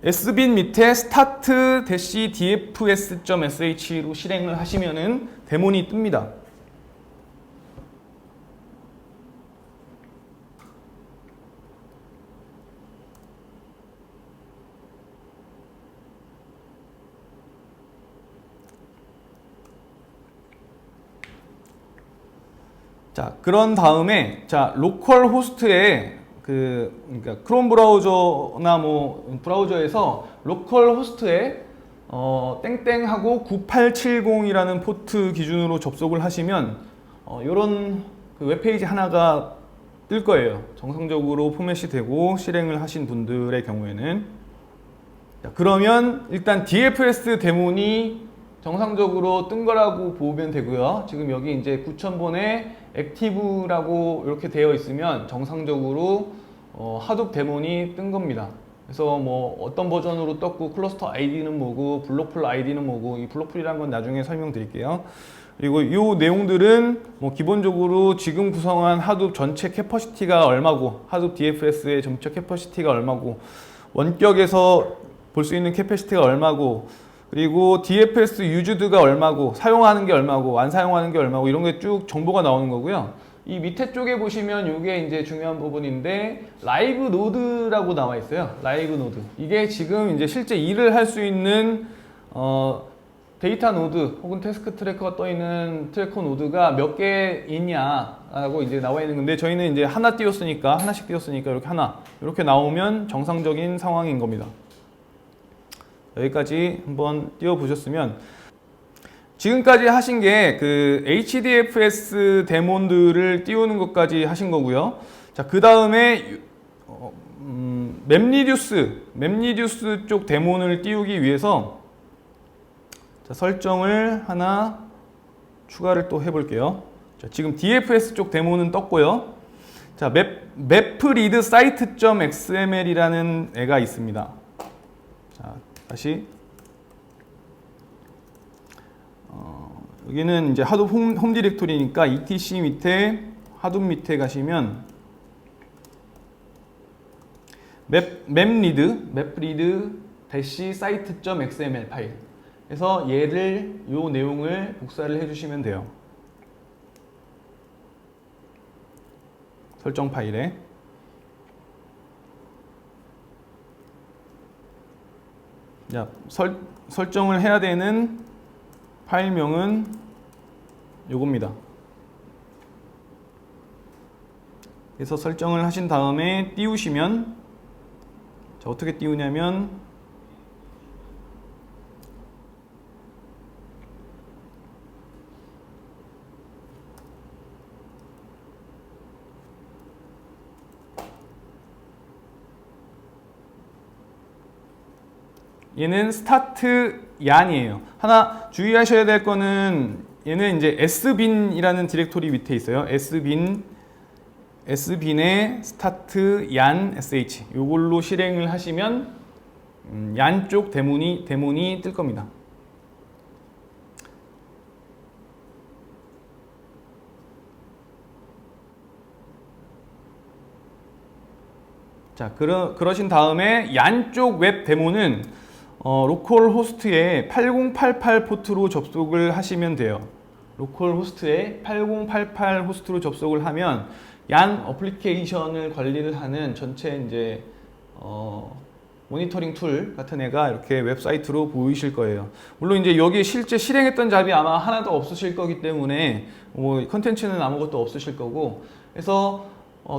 sbin 밑에 start-dfs.sh로 실행을 하시면은 데몬이 뜹니다. 자, 그런 다음에 자, 로컬 호스트에 그러니까 크롬 브라우저나 뭐 브라우저에서 로컬 호스트에 땡땡하고 9870이라는 포트 기준으로 접속을 하시면 이런 그 웹페이지 하나가 뜰 거예요. 정상적으로 포맷이 되고 실행을 하신 분들의 경우에는. 자, 그러면 일단 DFS 데몬이 정상적으로 뜬 거라고 보면 되고요. 지금 여기 이제 9000번에 액티브라고 이렇게 되어 있으면 정상적으로 하둡 데몬이 뜬 겁니다. 그래서 뭐 어떤 버전으로 떴고 클러스터 아이디는 뭐고 블록풀 아이디는 뭐고, 이 블록풀이라는 건 나중에 설명드릴게요. 그리고 이 내용들은 뭐 기본적으로 지금 구성한 하둡 전체 캐퍼시티가 얼마고, 하둡 DFS의 전체 캐퍼시티가 얼마고, 원격에서 볼 수 있는 캐퍼시티가 얼마고, 그리고 DFS 유즈드가 얼마고, 사용하는 게 얼마고, 안 사용하는 게 얼마고, 이런 게 쭉 정보가 나오는 거고요. 이 밑에 쪽에 보시면 이게 이제 중요한 부분인데, 라이브 노드라고 나와 있어요. 라이브 노드. 이게 지금 이제 실제 일을 할 수 있는 데이터 노드 혹은 태스크 트래커가 떠 있는 트래커 노드가 몇 개 있냐라고 이제 나와 있는 건데, 저희는 이제 하나씩 띄웠으니까 이렇게 하나, 이렇게 나오면 정상적인 상황인 겁니다. 여기까지 한번 띄워보셨으면, 지금까지 하신 게 그 HDFS 데몬들을 띄우는 것까지 하신 거고요. 자, 그 다음에 맵리듀스 쪽 데몬을 띄우기 위해서 자, 설정을 하나 추가를 또 해볼게요. 자, 지금 DFS 쪽 데몬은 떴고요. 자, mapRead site.xml이라는 애가 있습니다. 자, 다시 여기는 이제 하둡 홈 디렉토리니까 etc 밑에 하둡 밑에 가시면 mapread dash site.xml 파일. 그래서 요 내용을 복사를 해주시면 돼요. 설정 파일에. 자, 설정을 해야 되는 파일명은 요겁니다. 그래서 설정을 하신 다음에 띄우시면, 자, 어떻게 띄우냐면 얘는 스타트 얀이에요. 하나 주의하셔야 될 거는 얘는 이제 sbin이라는 디렉토리 밑에 있어요. sbin에 스타트 얀 sh 요걸로 실행을 하시면 얀 쪽 대문이 뜰 겁니다. 자, 그러신 다음에 얀 쪽 웹 데모는 로컬 호스트에 8088 포트로 접속을 하시면 돼요. 로컬 호스트에 8088 호스트로 접속을 하면 얀 어플리케이션을 관리를 하는 전체 이제 모니터링 툴 같은 애가 이렇게 웹사이트로 보이실 거예요. 물론 이제 여기 실제 실행했던 잡이 아마 하나도 없으실 거기 때문에 컨텐츠는 아무것도 없으실 거고, 그래서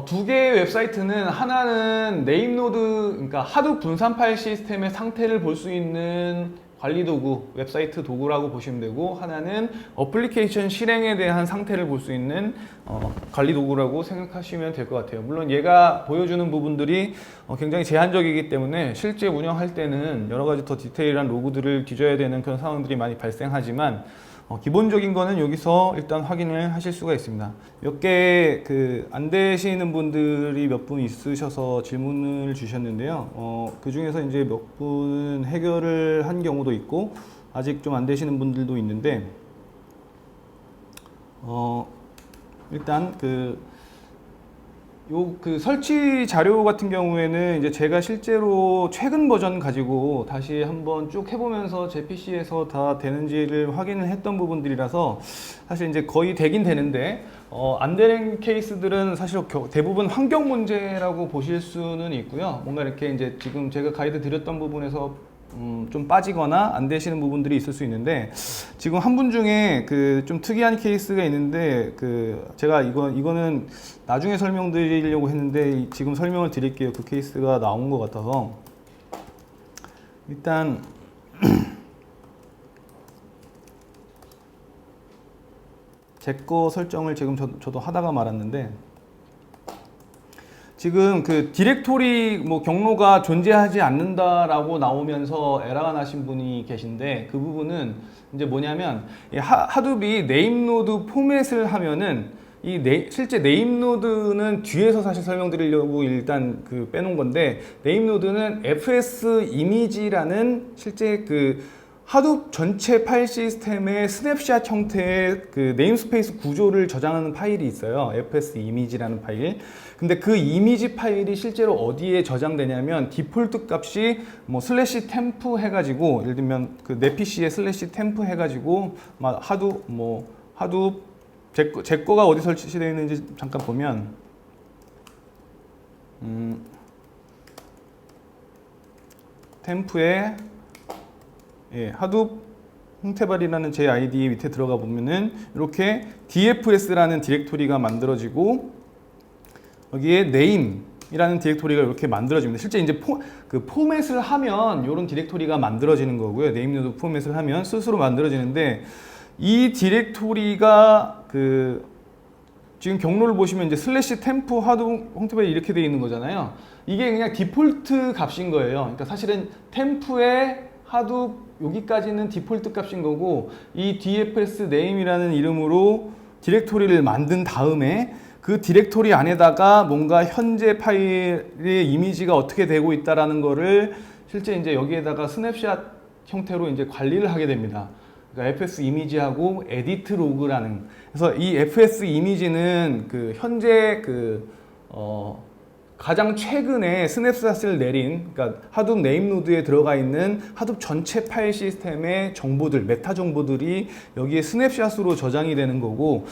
두 개의 웹사이트는 하나는 네임노드, 그러니까 하둡 분산 파일 시스템의 상태를 볼 수 있는 관리 도구, 웹사이트 도구라고 보시면 되고, 하나는 어플리케이션 실행에 대한 상태를 볼 수 있는 관리 도구라고 생각하시면 될 것 같아요. 물론 얘가 보여주는 부분들이 굉장히 제한적이기 때문에 실제 운영할 때는 여러 가지 더 디테일한 로그들을 뒤져야 되는 그런 상황들이 많이 발생하지만 기본적인 거는 여기서 일단 확인을 하실 수가 있습니다. 몇 개 안 되시는 분들이 몇 분 있으셔서 질문을 주셨는데요. 그 중에서 이제 몇 분은 해결을 한 경우도 있고 아직 좀 안 되시는 분들도 있는데, 일단 설치 자료 같은 경우에는 이제 제가 실제로 최근 버전 가지고 다시 한번 쭉 해보면서 제 PC에서 다 되는지를 확인을 했던 부분들이라서 사실 이제 거의 되긴 되는데, 안 되는 케이스들은 사실 대부분 환경 문제라고 보실 수는 있고요. 뭔가 이렇게 이제 지금 제가 가이드 드렸던 부분에서 좀 빠지거나 안 되시는 부분들이 있을 수 있는데, 지금 한 분 중에 좀 특이한 케이스가 있는데 제가 이거는 나중에 설명드리려고 했는데 지금 설명을 드릴게요. 그 케이스가 나온 것 같아서. 일단 제 거 설정을 지금 저도 하다가 말았는데, 지금 디렉토리 경로가 존재하지 않는다라고 나오면서 에러가 나신 분이 계신데, 그 부분은 이제 뭐냐면 하둡이 네임노드 포맷을 하면은 실제 네임노드는 뒤에서 사실 설명드리려고 일단 빼놓은 건데, 네임노드는 fs 이미지라는 실제 하둡 전체 파일 시스템의 스냅샷 형태의 네임스페이스 구조를 저장하는 파일이 있어요. fs 이미지라는 파일. 근데 그 이미지 파일이 실제로 어디에 저장되냐면 디폴트 값이 슬래시 템프 해가지고, 예를 들면 내 PC에 슬래시 템프 해가지고 하둡 제 거가 어디 설치되어 있는지 잠깐 보면 템프에 하둡 홍태발이라는 제 아이디 밑에 들어가 보면은 이렇게 dfs라는 디렉토리가 만들어지고, 여기에 name이라는 디렉토리가 이렇게 만들어집니다. 실제 이제 포맷을 하면 이런 디렉토리가 만들어지는 거고요. 네임노드 포맷을 하면 스스로 만들어지는데, 이 디렉토리가 지금 경로를 보시면 이제 슬래시 템프 하둡 홍태발이 이렇게 되어 있는 거잖아요. 이게 그냥 디폴트 값인 거예요. 그러니까 사실은 템프에 하둡 여기까지는 디폴트 값인 거고, 이 dfs name이라는 이름으로 디렉토리를 만든 다음에 그 디렉토리 안에다가 뭔가 현재 파일의 이미지가 어떻게 되고 있다라는 거를 실제 이제 여기에다가 스냅샷 형태로 이제 관리를 하게 됩니다. 그러니까 fs 이미지하고 edit log라는, 그래서 이 fs 이미지는 현재 가장 최근에 스냅샷을 내린, 그러니까 하둡 네임노드에 들어가 있는 하둡 전체 파일 시스템의 정보들, 메타 정보들이 여기에 스냅샷으로 저장이 되는 거고,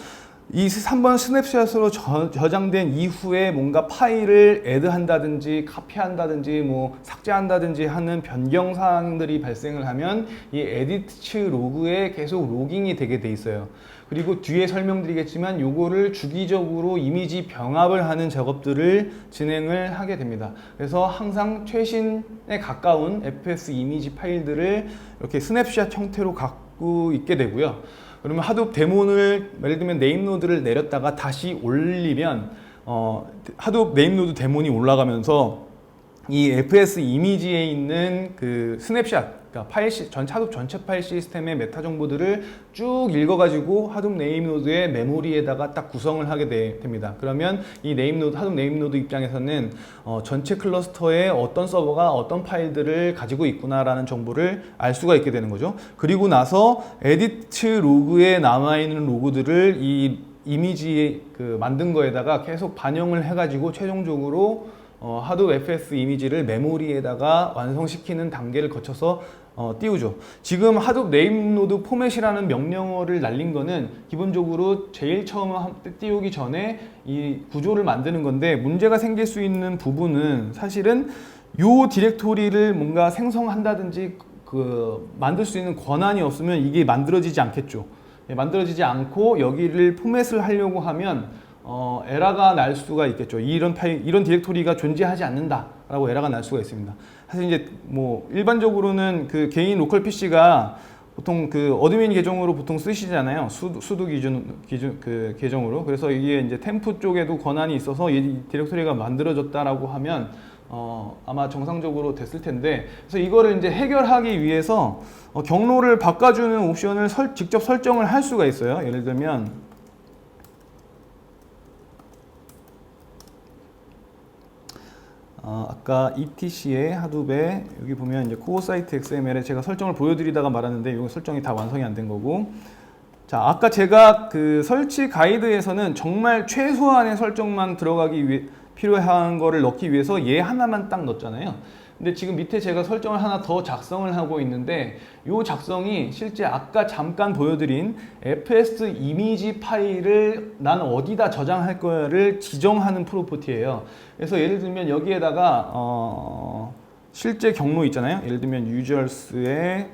이 3번 스냅샷으로 저장된 이후에 뭔가 파일을 애드한다든지 카피한다든지 뭐 삭제한다든지 하는 변경 사항들이 발생을 하면 이 에디트 로그에 계속 로깅이 되게 돼 있어요. 그리고 뒤에 설명드리겠지만 요거를 주기적으로 이미지 병합을 하는 작업들을 진행을 하게 됩니다. 그래서 항상 최신에 가까운 FS 이미지 파일들을 이렇게 스냅샷 형태로 갖고 있게 되고요. 그러면 하둡 데몬을 예를 들면 네임노드를 내렸다가 다시 올리면 하둡 네임노드 데몬이 올라가면서 이 FS 이미지에 있는 그 스냅샷, 그러니까 하둡 전체 파일 시스템의 메타 정보들을 쭉 읽어가지고 하둡 네임노드의 메모리에다가 딱 구성을 하게 됩니다. 그러면 이 하둡 네임노드 입장에서는 전체 클러스터에 어떤 서버가 어떤 파일들을 가지고 있구나라는 정보를 알 수가 있게 되는 거죠. 그리고 나서 에디트 로그에 남아있는 로그들을 이 이미지 만든 거에다가 계속 반영을 해가지고 최종적으로 하둡 FS 이미지를 메모리에다가 완성시키는 단계를 거쳐서 띄우죠. 지금 하둡 네임노드 포맷이라는 명령어를 날린 거는 기본적으로 제일 처음 띄우기 전에 이 구조를 만드는 건데, 문제가 생길 수 있는 부분은 사실은 요 디렉토리를 뭔가 생성한다든지 만들 수 있는 권한이 없으면 이게 만들어지지 않겠죠. 만들어지지 않고 여기를 포맷을 하려고 하면 에러가 날 수가 있겠죠. 이런 디렉토리가 존재하지 않는다라고 에러가 날 수가 있습니다. 사실 이제 뭐 일반적으로는 그 개인 로컬 PC가 보통 그 어드민 계정으로 보통 쓰시잖아요. 수도 계정으로. 그래서 이게 이제 템프 쪽에도 권한이 있어서 이 디렉토리가 만들어졌다라고 하면 아마 정상적으로 됐을 텐데, 그래서 이거를 이제 해결하기 위해서 경로를 바꿔주는 옵션을 직접 설정을 할 수가 있어요. 예를 들면 아까 ETC의 하둡에 여기 보면 이제 코어 사이트 XML에 제가 설정을 보여드리다가 말았는데 이 설정이 다 완성이 안 된 거고, 자, 아까 제가 그 설치 가이드에서는 정말 최소한의 설정만 들어가기 위해 필요한 거를 넣기 위해서 얘 하나만 딱 넣었잖아요. 근데 지금 밑에 제가 설정을 하나 더 작성을 하고 있는데, 이 작성이 실제 아까 잠깐 보여드린 FS 이미지 파일을 난 어디다 저장할 거야를 지정하는 프로퍼티예요. 그래서 예를 들면 여기에다가 실제 경로 있잖아요. 예를 들면 users의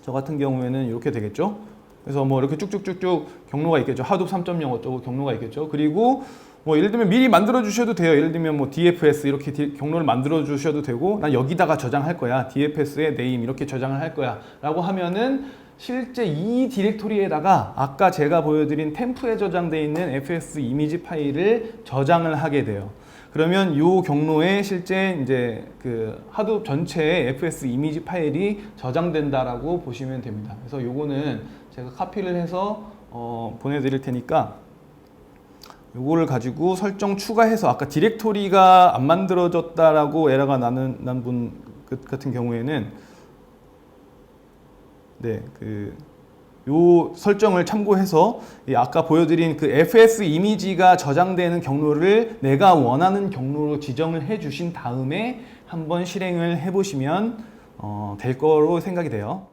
저 같은 경우에는 이렇게 되겠죠. 그래서 뭐 이렇게 쭉쭉쭉쭉 경로가 있겠죠. 하둡 3.0 어쩌고 경로가 있겠죠. 그리고 뭐 예를 들면 미리 만들어 주셔도 돼요. 예를 들면 뭐 DFS 이렇게 경로를 만들어 주셔도 되고, 난 여기다가 저장할 거야. DFS의 네임 이렇게 저장을 할 거야 라고 하면은 실제 이 디렉토리에다가 아까 제가 보여드린 템프에 저장되어 있는 FS 이미지 파일을 저장을 하게 돼요. 그러면 이 경로에 실제 이제 그 하둡 전체의 FS 이미지 파일이 저장된다라고 보시면 됩니다. 그래서 요거는 제가 카피를 해서 보내드릴 테니까 요거를 가지고 설정 추가해서, 아까 디렉토리가 안 만들어졌다라고 에러가 난 분 같은 경우에는 요 설정을 참고해서 아까 보여드린 그 FS 이미지가 저장되는 경로를 내가 원하는 경로로 지정을 해 주신 다음에 한번 실행을 해 보시면 될 거로 생각이 돼요.